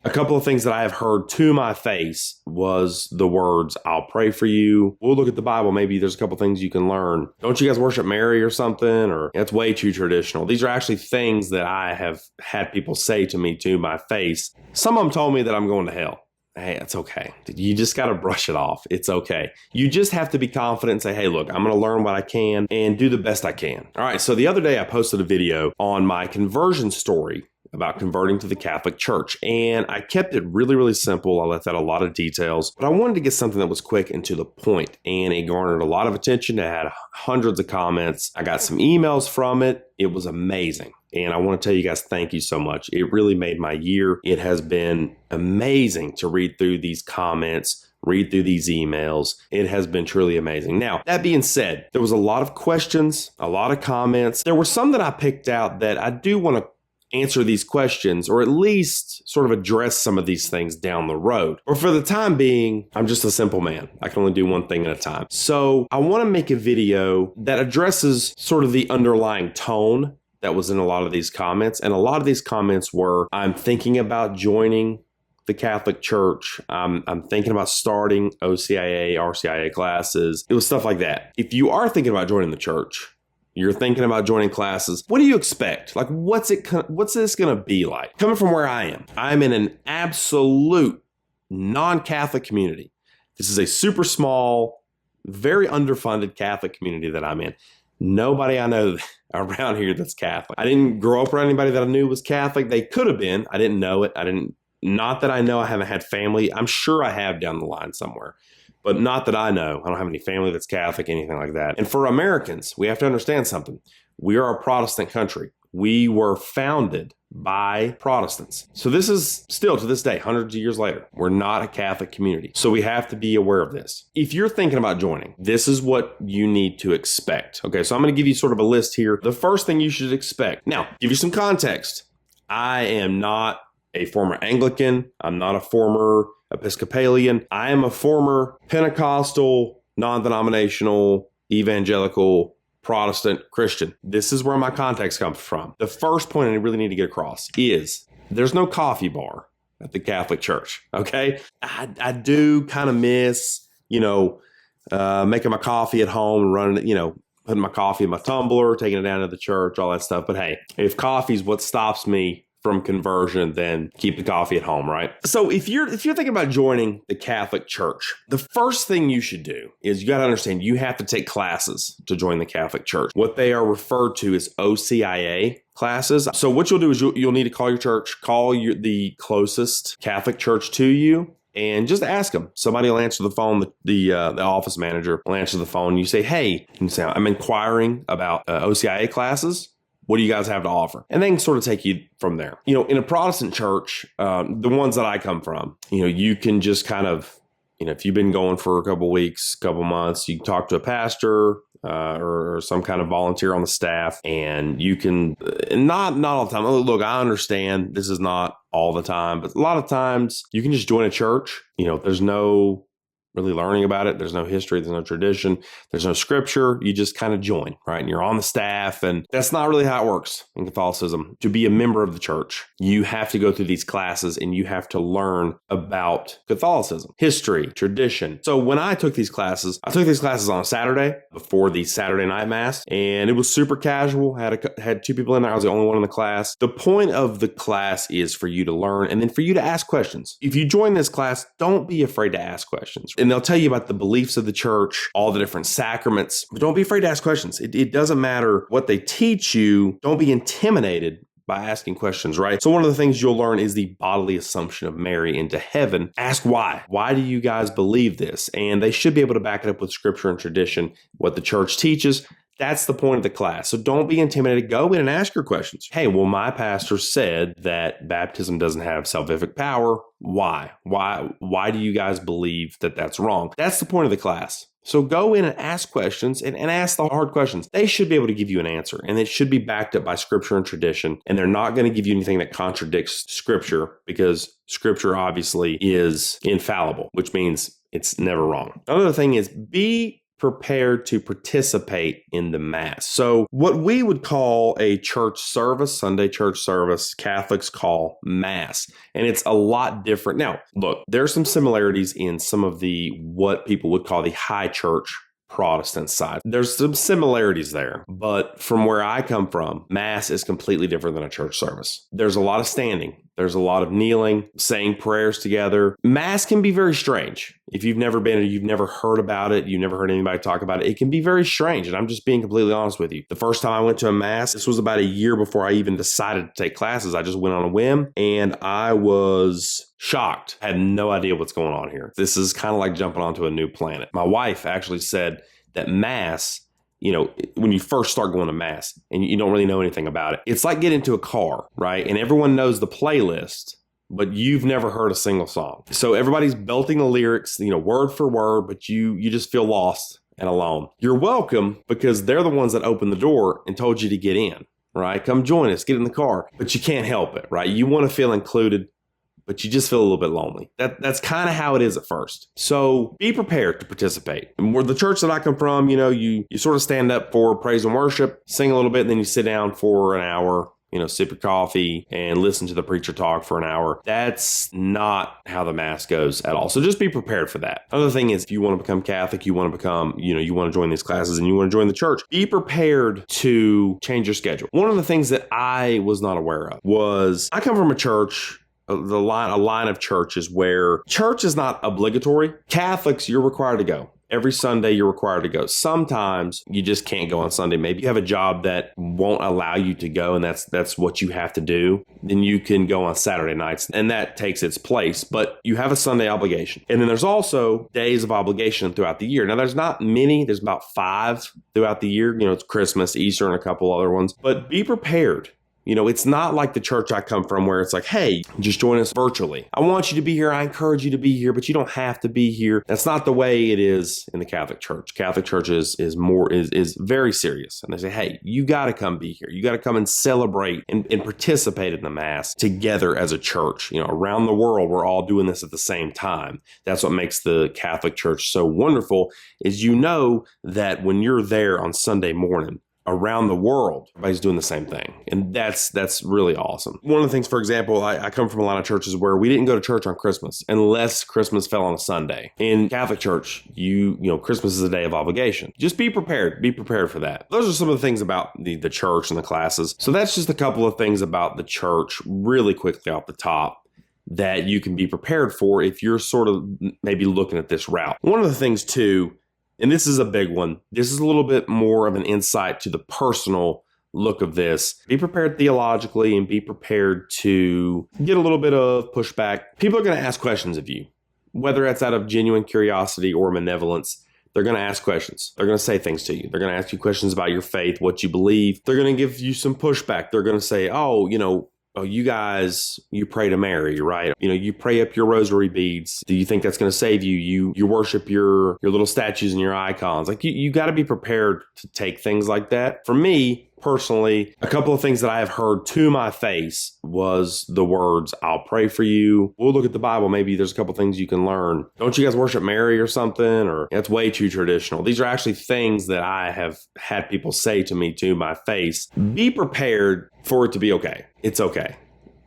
A couple of things that I have heard to my face was the words, I'll pray for you. We'll look at the Bible. Maybe there's a couple things you can learn. Don't you guys worship Mary or something? Or that's way too traditional. These are actually things that I have had people say to me to my face. Some of them told me that I'm going to hell. Hey, it's okay. You just got to brush it off. It's okay. You just have to be confident and say, hey, look, I'm going to learn what I can and do the best I can. All right. So the other day I posted a video on my conversion story about converting to the Catholic Church. And I kept it really, really simple. I left out a lot of details, but I wanted to get something that was quick and to the point. And it garnered a lot of attention. It had hundreds of comments. I got some emails from it. It was amazing. And I want to tell you guys, thank you so much. It really made my year. It has been amazing to read through these comments, read through these emails. It has been truly amazing. Now, that being said, there was a lot of questions, a lot of comments. There were some that I picked out that I do want to answer these questions, or at least sort of address some of these things down the road. Or for the time being, I'm just a simple man. I can only do one thing at a time. So I want to make a video that addresses sort of the underlying tone that was in a lot of these comments. And a lot of these comments were, I'm thinking about joining the Catholic Church. I'm thinking about starting OCIA, RCIA classes. It was stuff like that. If you are thinking about joining the church, you're thinking about joining classes, what do you expect? Like, what's this going to be like? Coming from where I am, I'm in an absolute non-Catholic community. This is a super small, very underfunded Catholic community that I'm in. Nobody I know around here that's Catholic. I didn't grow up around anybody that I knew was Catholic. They could have been. I didn't know it. Not that I know. I haven't had family. I'm sure I have down the line somewhere, but not that I know. I don't have any family that's Catholic, anything like that. And for Americans, we have to understand something. We are a Protestant country. We were founded by Protestants. So this is still to this day, hundreds of years later, we're not a Catholic community. So we have to be aware of this. If you're thinking about joining, this is what you need to expect. Okay, so I'm going to give you sort of a list here. The first thing you should expect. Now, give you some context. I am not a former Anglican. I'm not a former Episcopalian. I am a former Pentecostal, non-denominational, evangelical, Protestant Christian. This is where my context comes from. The first point I really need to get across is there's no coffee bar at the Catholic Church. Okay. I do kind of miss, making my coffee at home and running it, putting my coffee in my tumbler, taking it down to the church, all that stuff. But hey, if coffee's what stops me from conversion, then keep the coffee at home, right? So if you're thinking about joining the Catholic Church, the first thing you should do is you got to understand you have to take classes to join the Catholic Church. What they are referred to as OCIA classes. So what you'll do is you'll need to call your church, the closest Catholic church to you, and just ask them. Somebody will answer the phone. The office manager will answer the phone. You say, hey, I'm inquiring about OCIA classes. What do you guys have to offer? And they can sort of take you from there. In a Protestant church, the ones that I come from, you can just kind of, if you've been going for a couple weeks, couple months, you can talk to a pastor or some kind of volunteer on the staff, and you can, not all the time. Look, I understand this is not all the time, but a lot of times you can just join a church. There's no really learning about it. There's no history. There's no tradition. There's no scripture. You just kind of join, right? And you're on the staff. And that's not really how it works in Catholicism. To be a member of the church, you have to go through these classes and you have to learn about Catholicism, history, tradition. So when I took these classes on a Saturday before the Saturday night mass, and it was super casual. Had two people in there. I was the only one in the class. The point of the class is for you to learn and then for you to ask questions. If you join this class, don't be afraid to ask questions. And they'll tell you about the beliefs of the church, all the different sacraments, but don't be afraid to ask questions. It doesn't matter what they teach you. Don't be intimidated by asking questions, right? So one of the things you'll learn is the bodily assumption of Mary into heaven. Ask why. Why do you guys believe this? And they should be able to back it up with scripture and tradition, what the church teaches. That's the point of the class. So don't be intimidated. Go in and ask your questions. Hey, well, my pastor said that baptism doesn't have salvific power. Why? Why do you guys believe that that's wrong? That's the point of the class. So go in and ask questions and ask the hard questions. They should be able to give you an answer, and it should be backed up by scripture and tradition. And they're not going to give you anything that contradicts scripture, because scripture obviously is infallible, which means it's never wrong. Another thing is be prepared to participate in the Mass. So what we would call a church service, Sunday church service, Catholics call Mass. And it's a lot different. Now, look, there's some similarities in some of what people would call the high church Protestant side. There's some similarities there, but from where I come from, Mass is completely different than a church service. There's a lot of standing. There's a lot of kneeling, saying prayers together. Mass can be very strange. If you've never been or you've never heard about it, you've never heard anybody talk about it, it can be very strange. And I'm just being completely honest with you. The first time I went to a Mass, this was about a year before I even decided to take classes. I just went on a whim and I was shocked. I had no idea what's going on here. This is kind of like jumping onto a new planet. My wife actually said that Mass, when you first start going to Mass and you don't really know anything about it, it's like getting into a car, right? And everyone knows the playlist, but you've never heard a single song. So everybody's belting the lyrics, word for word, but you just feel lost and alone. You're welcome because they're the ones that opened the door and told you to get in, right? Come join us, get in the car, but you can't help it, right? You want to feel included, but you just feel a little bit lonely. That's kind of how it is at first. So be prepared to participate. And where the church that I come from, you sort of stand up for praise and worship, sing a little bit, and then you sit down for an hour, sip your coffee and listen to the preacher talk for an hour. That's not how the Mass goes at all. So just be prepared for that. Another thing is if you want to become Catholic, you want to become, you want to join these classes and you want to join the church, be prepared to change your schedule. One of the things that I was not aware of was I come from a church, a line of churches where church is not obligatory. Catholics, you're required to go. Every Sunday, you're required to go. Sometimes you just can't go on Sunday. Maybe you have a job that won't allow you to go, and that's what you have to do. Then you can go on Saturday nights, and that takes its place. But you have a Sunday obligation. And then there's also days of obligation throughout the year. Now, there's not many. There's about 5 throughout the year. It's Christmas, Easter, and a couple other ones. But be prepared. It's not like the church I come from where it's like, hey, just join us virtually. I want you to be here. I encourage you to be here, but you don't have to be here. That's not the way it is in the Catholic Church. Catholic Church is very serious. And they say, hey, you got to come be here. You got to come and celebrate and participate in the Mass together as a church. Around the world, we're all doing this at the same time. That's what makes the Catholic Church so wonderful is that when you're there on Sunday morning, around the world, everybody's doing the same thing. And that's really awesome. One of the things, for example, I come from a lot of churches where we didn't go to church on Christmas unless Christmas fell on a Sunday. In Catholic Church, Christmas is a day of obligation. Just be prepared. Be prepared for that. Those are some of the things about the church and the classes. So that's just a couple of things about the church really quickly off the top that you can be prepared for if you're sort of maybe looking at this route. One of the things too, and this is a big one. This is a little bit more of an insight to the personal look of this. Be prepared theologically and be prepared to get a little bit of pushback. People are going to ask questions of you, whether that's out of genuine curiosity or malevolence. They're going to ask questions. They're going to say things to you. They're going to ask you questions about your faith, what you believe. They're going to give you some pushback. They're going to say, oh, you guys, you pray to Mary, right? You pray up your rosary beads. Do you think that's going to save you? You worship your little statues and your icons. Like you got to be prepared to take things like that. For me, personally, a couple of things that I have heard to my face was the words, I'll pray for you. We'll look at the Bible. Maybe there's a couple things you can learn. Don't you guys worship Mary or something? Or that's way too traditional. These are actually things that I have had people say to me to my face. Be prepared for it to be okay. It's okay.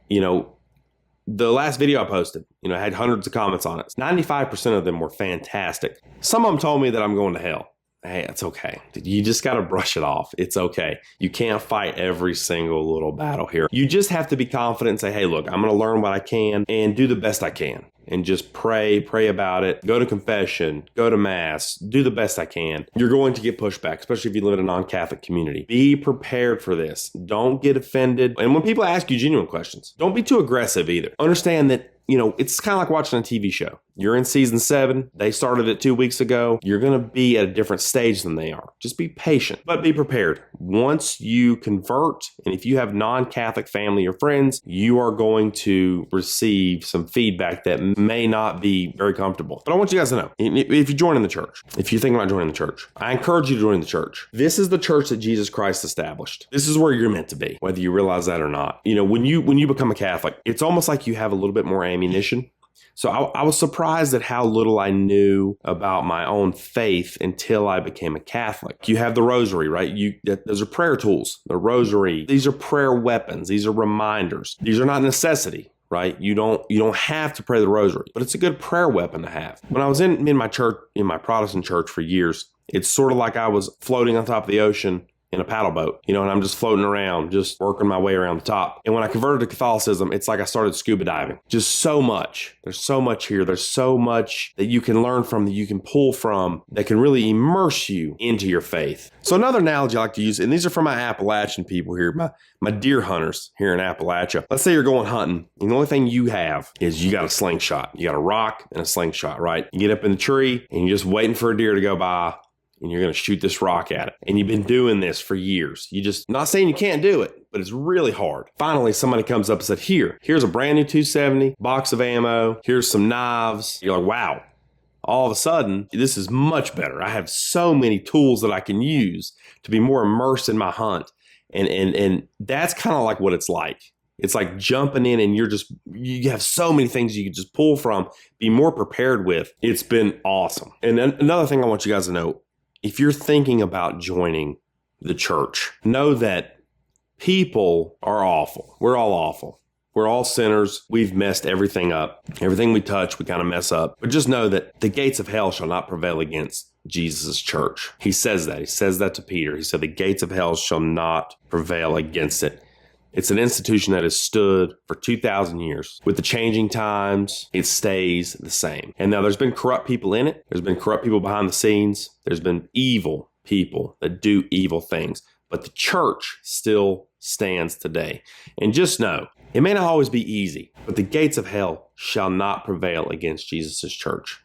The last video I posted, had hundreds of comments on it. 95% of them were fantastic. Some of them told me that I'm going to hell. Hey, it's okay. You just got to brush it off. It's okay. You can't fight every single little battle here. You just have to be confident and say, hey, look, I'm going to learn what I can and do the best I can. And just pray about it. Go to confession, go to Mass, do the best I can. You're going to get pushback, especially if you live in a non-Catholic community. Be prepared for this. Don't get offended. And when people ask you genuine questions, don't be too aggressive either. Understand that, it's kind of like watching a TV show. You're in season 7. They started it 2 weeks ago. You're going to be at a different stage than they are. Just be patient, but be prepared. Once you convert, and if you have non-Catholic family or friends, you are going to receive some feedback that may not be very comfortable. But I want you guys to know, if you're joining the church, if you're thinking about joining the church, I encourage you to join the church. This is the church that Jesus Christ established. This is where you're meant to be, whether you realize that or not. When you become a Catholic, it's almost like you have a little bit more ammunition So I was surprised at how little I knew about my own faith until I became a Catholic. You have the rosary, right? Those are prayer tools. The rosary, these are prayer weapons. These are reminders. These are not necessity, right? You don't have to pray the rosary, but it's a good prayer weapon to have. When I was in my church, in my Protestant church for years, it's sort of like I was floating on top of the ocean in a paddle boat, and I'm just floating around, just working my way around the top. And when I converted to Catholicism, it's like I started scuba diving. Just so much. There's so much here. There's so much that you can learn from, that you can pull from, that can really immerse you into your faith. So another analogy I like to use, and these are for my Appalachian people here, my deer hunters here in Appalachia. Let's say you're going hunting, and the only thing you have is you got a slingshot. You got a rock and a slingshot, right? You get up in the tree, and you're just waiting for a deer to go by, and you're going to shoot this rock at it. And you've been doing this for years. Not saying you can't do it, but it's really hard. Finally, somebody comes up and said, here's a brand new 270, box of ammo, here's some knives. You're like, wow. All of a sudden, this is much better. I have so many tools that I can use to be more immersed in my hunt. And that's kind of like what it's like. It's like jumping in, and you have so many things you can just pull from, be more prepared with. It's been awesome. And then another thing I want you guys to know, if you're thinking about joining the church, know that people are awful. We're all awful. We're all sinners. We've messed everything up. Everything we touch, we kind of mess up. But just know that the gates of hell shall not prevail against Jesus' church. He says that. He says that to Peter. He said the gates of hell shall not prevail against it. It's an institution that has stood for 2,000 years. With the changing times, it stays the same. And now there's been corrupt people in it. There's been corrupt people behind the scenes. There's been evil people that do evil things. But the church still stands today. And just know, it may not always be easy, but the gates of hell shall not prevail against Jesus' church.